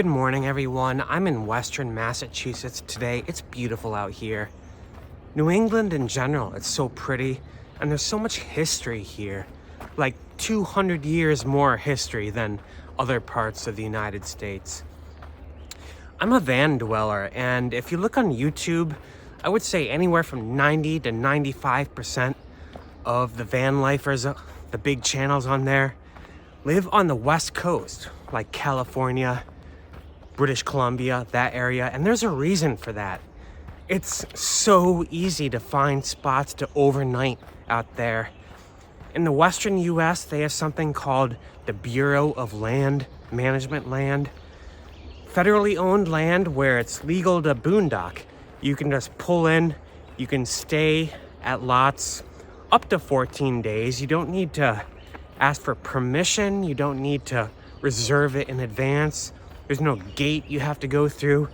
Good morning, everyone. I'm in Western Massachusetts today. It's beautiful out here. New England in general, it's so pretty, and there's so much history here. Like 200 years more history than other parts of the United States. I'm a van dweller, and if you look on YouTube, I would say anywhere from 90 to 95% of the van lifers, the big channels on there, live on the West Coast, like California, British Columbia, that area, and there's a reason for that. It's so easy to find spots to overnight out there. In the Western US, they have something called the Bureau of Land Management land. Federally owned land where it's legal to boondock. You can just pull in, you can stay at lots up to 14 days. You don't need to ask for permission. You don't need to reserve it in advance. There's no gate you have to go through.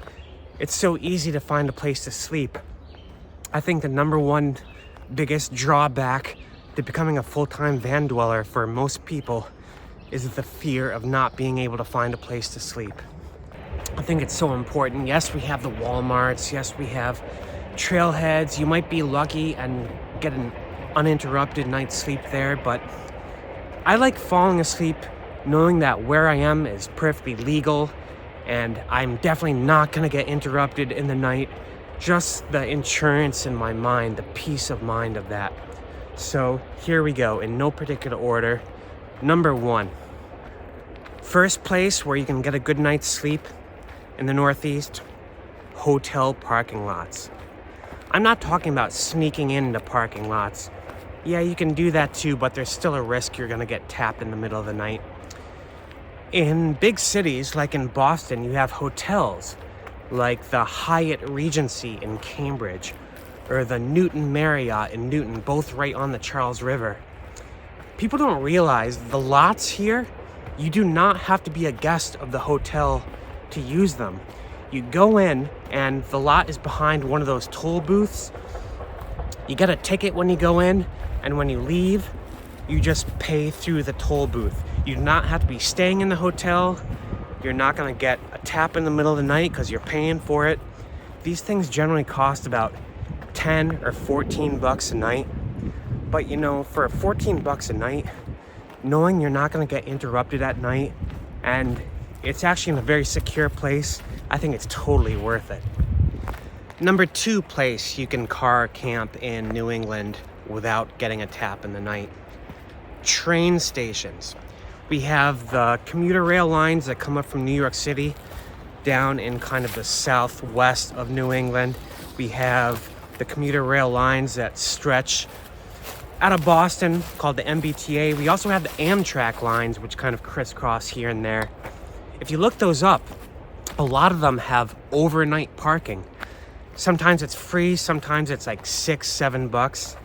It's so easy to find a place to sleep. I think the number one biggest drawback to becoming a full-time van dweller for most people is the fear of not being able to find a place to sleep. I think it's so important. Yes, we have the Walmarts. Yes, we have trailheads. You might be lucky and get an uninterrupted night's sleep there, but I like falling asleep knowing that where I am is perfectly legal and I'm definitely not gonna get interrupted in the night. Just the insurance in my mind, the peace of mind of that. So here we go, in no particular order. Number one, first place where you can get a good night's sleep in the Northeast, hotel parking lots. I'm not talking about sneaking into parking lots. Yeah, you can do that too, but there's still a risk you're gonna get tapped in the middle of the night. In big cities, like in Boston, you have hotels like the Hyatt Regency in Cambridge or the Newton Marriott in Newton, both right on the Charles River. People don't realize the lots here, you do not have to be a guest of the hotel to use them. You go in and the lot is behind one of those toll booths. You get a ticket when you go in, and when you leave, you just pay through the toll booth. You do not have to be staying in the hotel. You're not gonna get a tap in the middle of the night because you're paying for it. These things generally cost about 10 or 14 bucks a night. But you know, for 14 bucks a night, knowing you're not gonna get interrupted at night, and it's actually in a very secure place, I think it's totally worth it. Number two place you can car camp in New England without getting a tap in the night. Train stations. We have the commuter rail lines that come up from New York City down in kind of the southwest of New England. We have the commuter rail lines that stretch out of Boston called the MBTA. We also have the Amtrak lines, which kind of crisscross here and there. If you look those up, a lot of them have overnight parking. Sometimes it's free, sometimes it's like $6-7 bucks,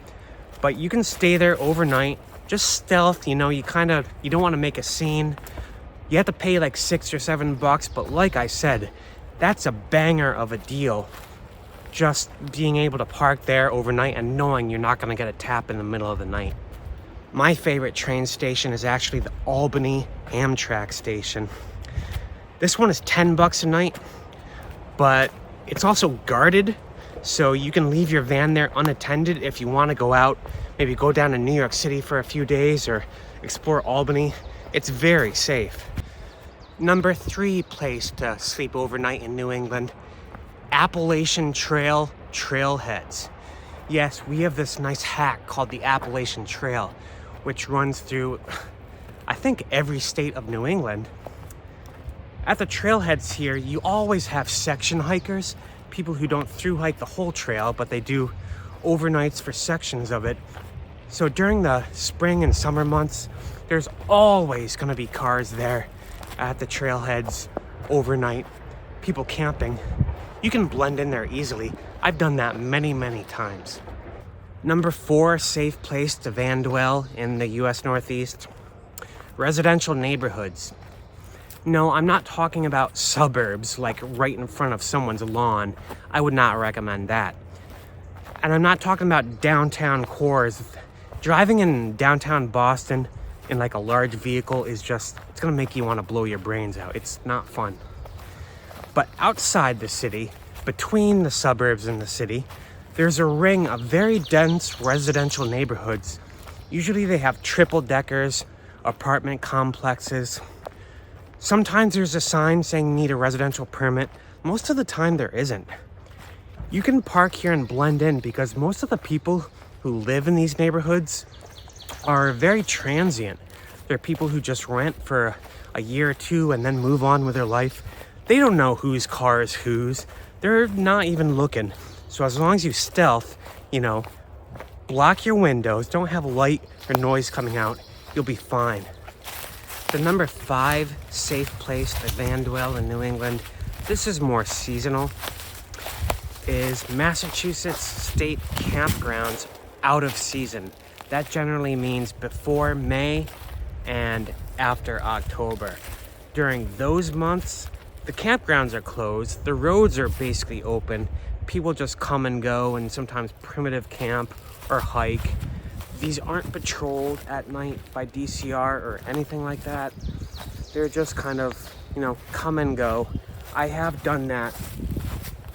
but you can stay there overnight. Just stealth, you know, you don't want to make a scene. You have to pay like $6 or $7 bucks, but like I said, that's a banger of a deal. Just being able to park there overnight and knowing you're not going to get a tap in the middle of the night. My favorite train station is actually the Albany Amtrak station. This one is 10 bucks a night, but it's also guarded, so you can leave your van there unattended if you want to go out, maybe go down to New York City for a few days or explore Albany. It's very safe. Number three place to sleep overnight in New England, Appalachian Trail trailheads. Yes, we have this nice hack called the Appalachian Trail, which runs through, I think, every state of New England. At the trailheads here, you always have section hikers, people who don't through hike the whole trail, but they do overnights for sections of it. So during the spring and summer months, there's always gonna be cars there at the trailheads overnight, people camping. You can blend in there easily. I've done that many, many times. Number four safe place to van dwell in the US Northeast, residential neighborhoods. No, I'm not talking about suburbs, like right in front of someone's lawn. I would not recommend that. And I'm not talking about downtown cores. Driving in downtown Boston in like a large vehicle is just, it's gonna make you wanna blow your brains out. It's not fun. But outside the city, between the suburbs and the city, there's a ring of very dense residential neighborhoods. Usually they have triple deckers, apartment complexes. Sometimes there's a sign saying you need a residential permit. Most of the time there isn't. You can park here and blend in because most of the people who live in these neighborhoods are very transient. They're people who just rent for a year or two and then move on with their life. They don't know whose car is whose. They're not even looking. So as long as you stealth, block your windows, don't have light or noise coming out, you'll be fine. The number 5 safe place to van dwell in New England, this is more seasonal, is Massachusetts state campgrounds out of season. That generally means before May and after October. During those months, the campgrounds are closed, the roads are basically open, people just come and go and sometimes primitive camp or hike. These aren't patrolled at night by DCR or anything like that. They're just kind of, come and go. I have done that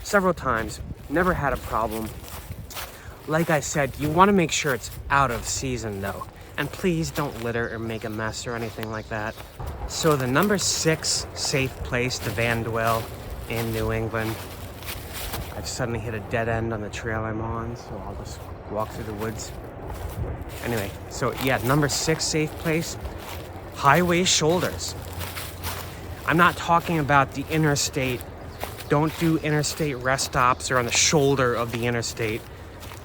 several times, never had a problem. Like I said, you want to make sure it's out of season though. And please don't litter or make a mess or anything like that. So the number 6 safe place to van dwell in New England. I've suddenly hit a dead end on the trail I'm on, so I'll just walk through the woods. Anyway, so yeah, number 6 safe place, highway shoulders. I'm not talking about the interstate. Don't do interstate rest stops or on the shoulder of the interstate,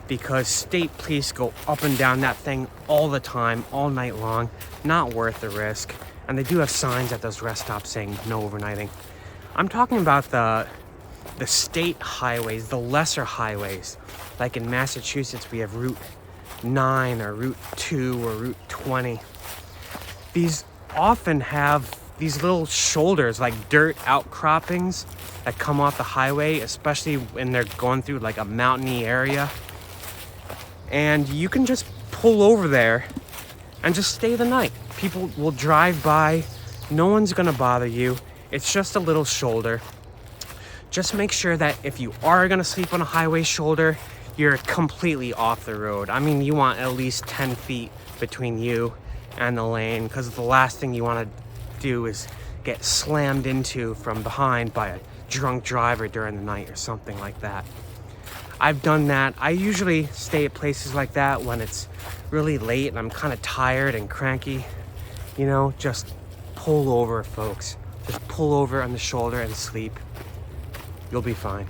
because state police go up and down that thing all the time, all night long. Not worth the risk. And they do have signs at those rest stops saying no overnighting. I'm talking about the state highways, the lesser highways. Like in Massachusetts, we have Route 9 or Route 2 or Route 20. These often have these little shoulders, like dirt outcroppings that come off the highway, especially when they're going through like a mountainy area. And you can just pull over there and just stay the night. People will drive by, no one's gonna bother you. It's just a little shoulder. Just make sure that if you are gonna sleep on a highway shoulder, you're completely off the road. I mean, you want at least 10 feet between you and the lane, because the last thing you wanna do is get slammed into from behind by a drunk driver during the night or something like that. I've done that. I usually stay at places like that when it's really late and I'm kind of tired and cranky. Just pull over, folks. Just pull over on the shoulder and sleep. You'll be fine.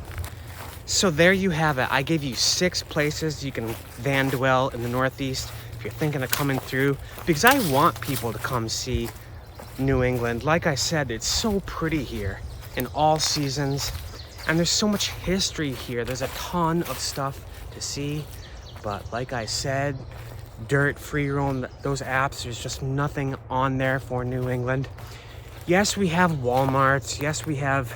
So there you have it. I gave you 6 places you can van dwell in the Northeast if you're thinking of coming through, because I want people to come see New England. Like I said, it's so pretty here in all seasons. And there's so much history here. There's a ton of stuff to see. But like I said, dirt, free roam, those apps, there's just nothing on there for New England. Yes, we have Walmarts. Yes, we have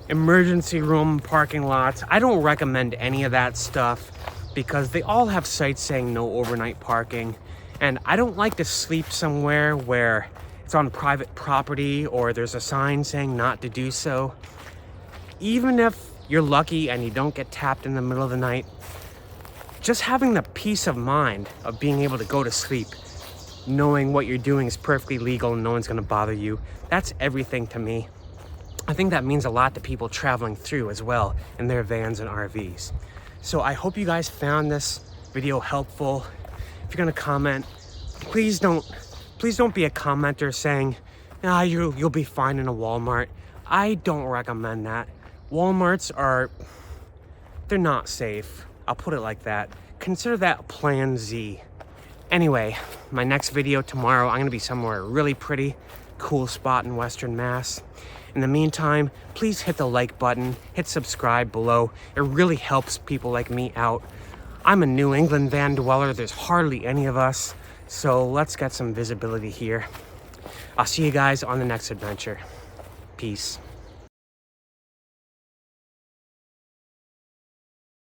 emergency room parking lots. I don't recommend any of that stuff because they all have sites saying no overnight parking. And I don't like to sleep somewhere where it's on private property or there's a sign saying not to do so. Even if you're lucky and you don't get tapped in the middle of the night, just having the peace of mind of being able to go to sleep, knowing what you're doing is perfectly legal and no one's gonna bother you, that's everything to me. I think that means a lot to people traveling through as well in their vans and RVs. So I hope you guys found this video helpful. If you're gonna comment, please don't be a commenter saying, you'll be fine in a Walmart. I don't recommend that. Walmarts they're not safe. I'll put it like that. Consider that plan Z. Anyway, my next video tomorrow, I'm gonna be somewhere really pretty, cool spot in Western Mass. In the meantime, please hit the like button, hit subscribe below. It really helps people like me out. I'm a New England van dweller. There's hardly any of us. So let's get some visibility here. I'll see you guys on the next adventure. Peace.